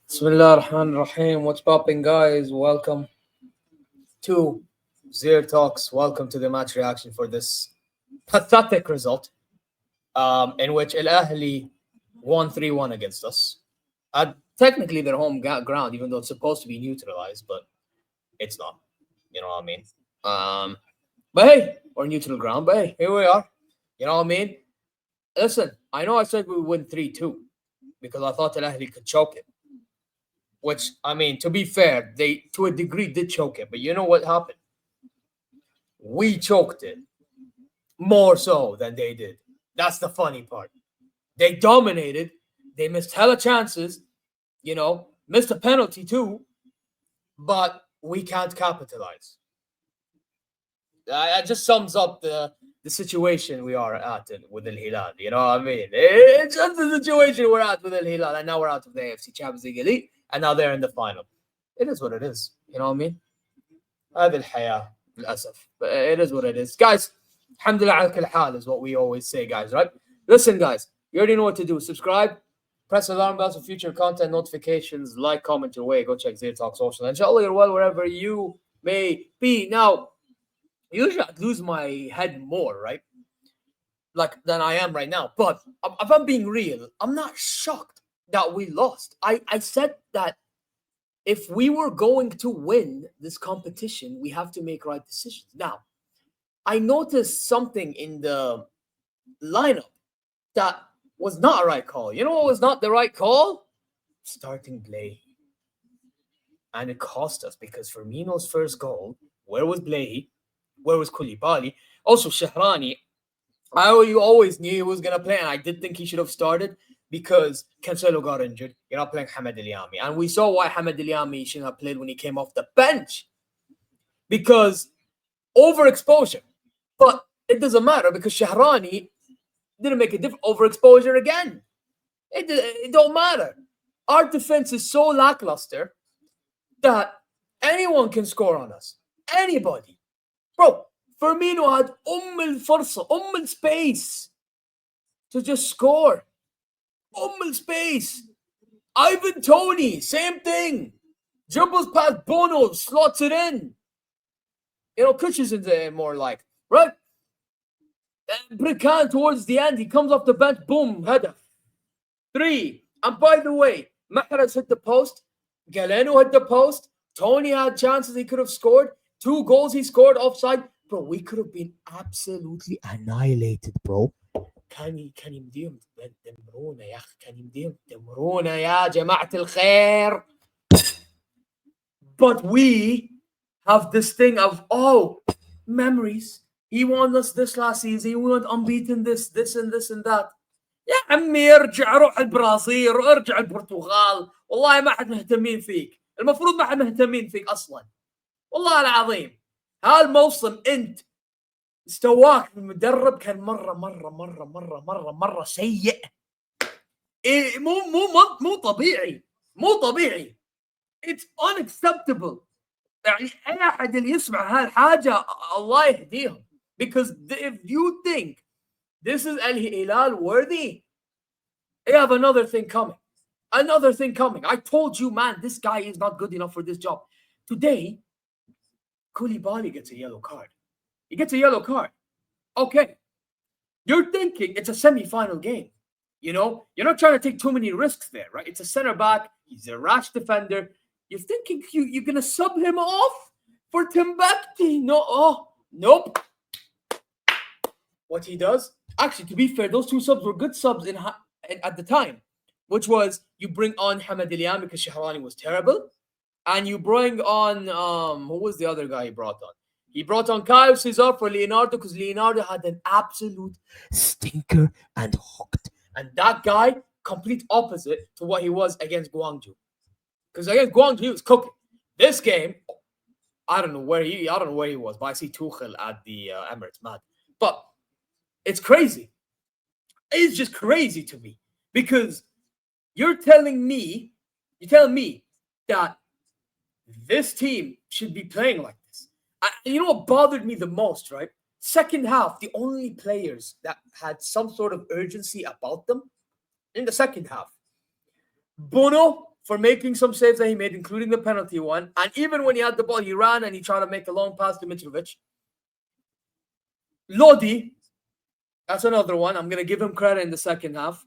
Bismillah ar-Rahman ar-Rahim. What's popping, guys? Welcome to ZeerTalks. Welcome to the match reaction for this pathetic result, in which Al Ahli won 3-1 against us. Technically, their home ground, even though it's supposed to be neutralized, but it's not. You know what I mean? But hey, or neutral ground, but hey, here we are. You know what I mean? Listen, I know I said we would win 3-2 because I thought Al Ahli could choke it. Which, I mean, to be fair, they, to a degree, did choke it. But you know what happened? We choked it more so than they did. That's the funny part. They dominated. They missed hella chances. You know, missed a penalty too. But we can't capitalize. That just sums up the situation we are at with Al Hilal. You know what I mean? It's just the situation we're at with Al Hilal. And now we're out of the AFC Champions League Elite. And now they're in the final. It is what it is. You know what I mean? هذه الحياة للأسف. But it is what it is. Guys, alhamdulillah على كل حال is what we always say, guys, right? Listen, guys, you already know what to do. Subscribe, press alarm bells for future content notifications, like, comment your way, go check ZeerTalks social. Inshallah, you're well wherever you may be. Now, usually I'd lose my head more, right? Like, than I am right now. But if I'm being real, I'm not shocked that we lost. I said that if we were going to win this competition, we have to make right decisions. Now, I noticed something in the lineup that was not a right call. You know what was not the right call? Starting Blay. And it cost us because Firmino's first goal, where was Blay? Where was Koulibaly? Also, Shahrani, you always knew he was going to play, and I did think he should have started because Cancelo got injured. You're not playing Hamad Al-Yami. And we saw why Hamad Al-Yami shouldn't have played when he came off the bench. Because overexposure. But it doesn't matter because Shahrani didn't make a difference. Overexposure again. It don't matter. Our defense is so lackluster that anyone can score on us. Anybody. Bro, Firmino had al space to just score. Space. Ivan Toney, same thing. Dribbles past Bono, slots it in. You know, Christensen's more like, right? Brican towards the end, he comes off the bench, boom, header. 3. And by the way, Mahrez hit the post. Galeno hit the post. Toney had chances he could have scored. 2 goals he scored offside. Bro, we could have been absolutely annihilated, bro. كان يمديهم يدمرونا يا اخي كان يمديهم يدمرونا يا جماعة الخير. But we have this thing of memories. He won us this last season. He went unbeaten this and this and that. يا عمي ارجع روح البرازيل وارجع البرتغال. والله ما حد مهتمين فيك. المفروض ما حد مهتمين فيك اصلا. والله العظيم. هالموسم انت استواك المدرب كان مرة سيء. إيه مو طبيعي. It's unacceptable. يعني أي أحد اللي يسمع هالحاجة الله يهديهم. Because if you think this is Al Hilal worthy, you have another thing coming. I told you, man, this guy is not good enough for this job. Today, Koulibaly gets a yellow card. He gets a yellow card. Okay. You're thinking it's a semi-final game. You know, you're not trying to take too many risks there, right? It's a center back. He's a rash defender. You're thinking you're going to sub him off for Timbuktu. Nope. What he does, actually, to be fair, those 2 subs were good subs at the time, which was you bring on Hamad Al-Yami because Shahrani was terrible, and you bring on, who was the other guy he brought on? He brought on Kyle Cesar for Leonardo because Leonardo had an absolute stinker and hooked. And that guy, complete opposite to what he was against Guangzhou. Because against Guangzhou, he was cooking. This game, I don't know where he was, but I see Tuchel at the Emirates, mad. But it's crazy. It's just crazy to me because you're telling me that this team should be playing like this. You know what bothered me the most, right? Second half, the only players that had some sort of urgency about them in the second half. Bono for making some saves that he made, including the penalty one. And even when he had the ball, he ran and he tried to make a long pass to Mitrovic. Lodi, that's another one. I'm going to give him credit in the second half.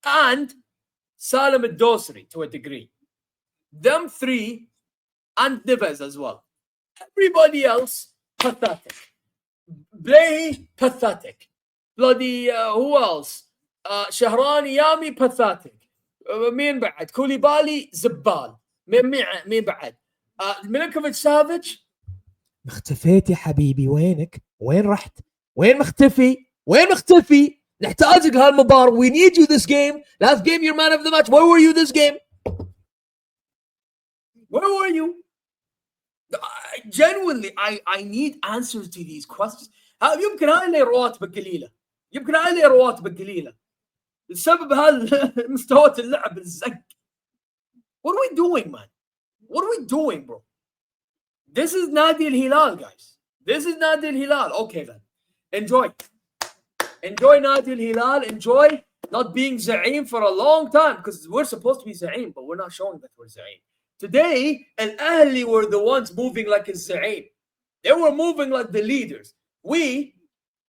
And Salim al-Dosri to a degree. Them three and Dives as well. Everybody else, pathetic. Blahy, pathetic. Bloody, who else? Shahrani Yami, pathetic. مين بعد؟ كوليبالي زبال. مين بعد؟ ميلينكوفيتش سافيتش. اختفيت يا حبيبي، وينك؟ وين رحت؟ وين مختفي؟ وين مختفي؟ نحتاجك هالمباراة. We need you this game. Last game you're man of the match. Where were you this game? Where were you? Genuinely, I need answers to these questions. يمكن هاي اللي رواتبك قليلة. يمكن هاي اللي رواتبك قليلة. السبب مستوى اللعب الزق. What are we doing, man? What are we doing, bro? This is Nadi al-Hilal, guys. This is Nadi al-Hilal. Okay, then. Enjoy. Enjoy Nadi al-Hilal. Enjoy not being Zaim for a long time, because we're supposed to be Zaim, but we're not showing that we're Zaim. Today, Al-Ahli were the ones moving like a Zaim. They were moving like the leaders. We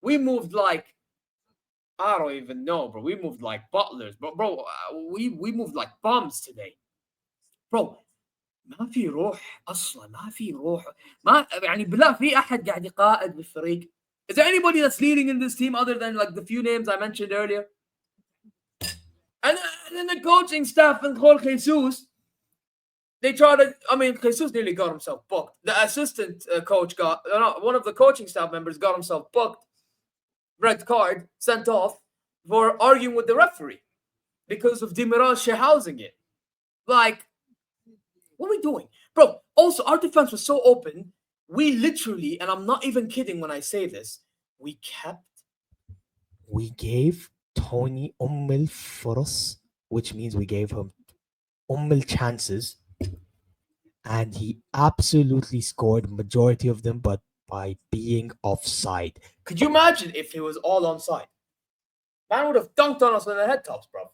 moved like, I don't even know, bro. We moved like butlers. But bro, we moved like bums today. Bro, ما في روح اصلا، ما في روح. ما يعني بالله في احد قاعد يقائد بالفريق. Is there anybody that's leading in this team other than like the few names I mentioned earlier? And then the coaching staff and Jorge Jesus, they tried to, I mean, Jesus nearly got himself booked. The assistant coach one of the coaching staff members got himself booked. Red card, sent off for arguing with the referee because of Demiral sharehousing it. Like, what are we doing? Bro, also, our defense was so open. We literally, and I'm not even kidding when I say this, we gave Tony Furos, which means we gave him chances, and he absolutely scored majority of them, but by being offside. Could you imagine if he was all onside? Man would have dunked on us with the head tops, bro.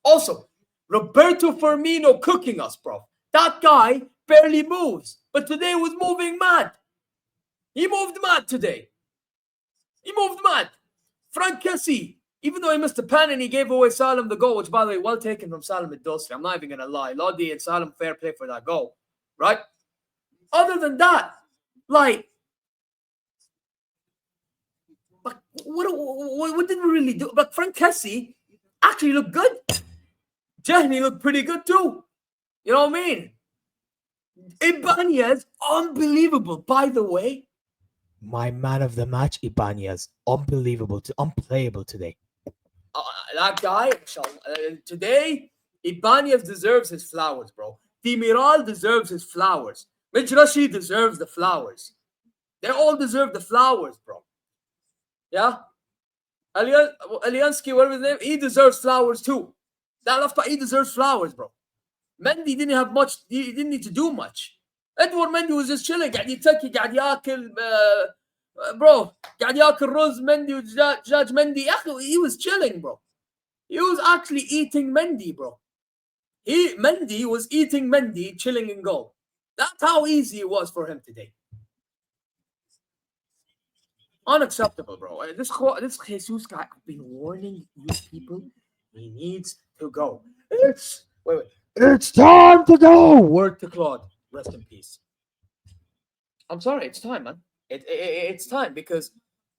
Also, Roberto Firmino cooking us, bro. That guy barely moves, but today was moving mad. He moved mad today. He moved mad. Frank Kessie, even though he missed a pen and he gave away Salim the goal, which, by the way, well taken from Salim al-Dosri. I'm not even going to lie. Lodi and Salim, fair play for that goal, right? Other than that, like, what did we really do? But Frank Kessie actually looked good. Jehni looked pretty good too. You know what I mean? Ibanez, unbelievable. By the way, my man of the match, Ibanez, unbelievable, unplayable today. That guy, today, Ibanez deserves his flowers, bro. Demiral deserves his flowers. Mijrashi deserves the flowers. They all deserve the flowers, bro. Yeah? Aliansky, whatever his name, he deserves flowers too. That left back, he deserves flowers, bro. Mendy didn't have much, he didn't need to do much. Edward Mendy was just chilling, قاعد يتكي قاعد ياكل bro, قاعد ياكل رز Mendy ودجاج Mendy. He was chilling, bro. He was actually eating Mendy, bro. Mendy was eating Mendy, chilling in goal. That's how easy it was for him today. Unacceptable, bro. This Jesus guy, I've been warning you people, he needs to go. It's time to go. Word to Claude. Rest in peace. I'm sorry, it's time, man. It's time, because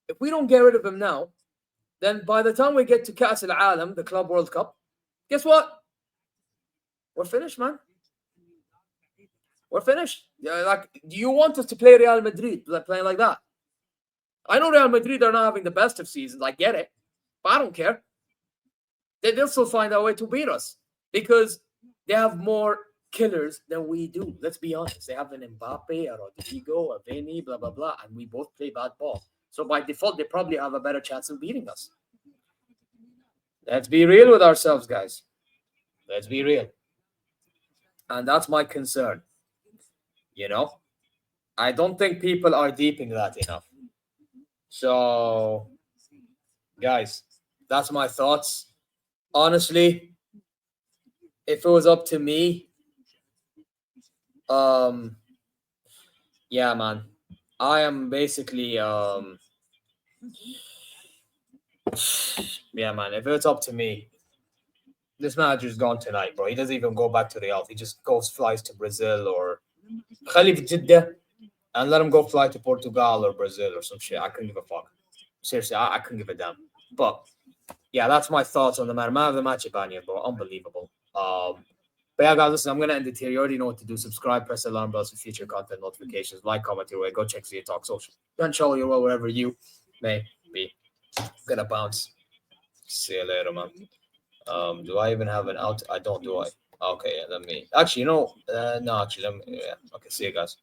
if we don't get rid of him now, then by the time we get to Kas al-Alam, the Club World Cup, guess what? We're finished, man. We're finished. Like, do you want us to play Real Madrid, playing like that? I know Real Madrid are not having the best of seasons. I get it. But I don't care. They'll still find a way to beat us because they have more killers than we do. Let's be honest. They have an Mbappe, a Rodrigo, a Vini, blah, blah, blah. And we both play bad ball. So by default, they probably have a better chance of beating us. Let's be real with ourselves, guys. Let's be real. And that's my concern. You know? I don't think people are deeping that enough. So, guys, that's my thoughts. Honestly, if it was up to me, um, yeah, man, I am basically, yeah, man, if it's up to me, this manager's gone tonight, bro. He doesn't even go back to Real. He just flies to Brazil or Khalif Jeddah and let him go fly to Portugal or Brazil or some shit. I couldn't give a fuck. Seriously, I couldn't give a damn. But yeah, that's my thoughts on the matter. Man of the match, Ibania, bro. Unbelievable. But yeah, guys, listen, I'm gonna end it here. You already know what to do. Subscribe, press the alarm bells for future content notifications. Like, comment your way. Go check ZeerTalks social. And show you well wherever you may be. Gonna bounce. See you later, man. Do I even have an out? I don't, do I? Okay, yeah, let me. Actually, no. Actually, let me. Yeah. Okay, see you guys.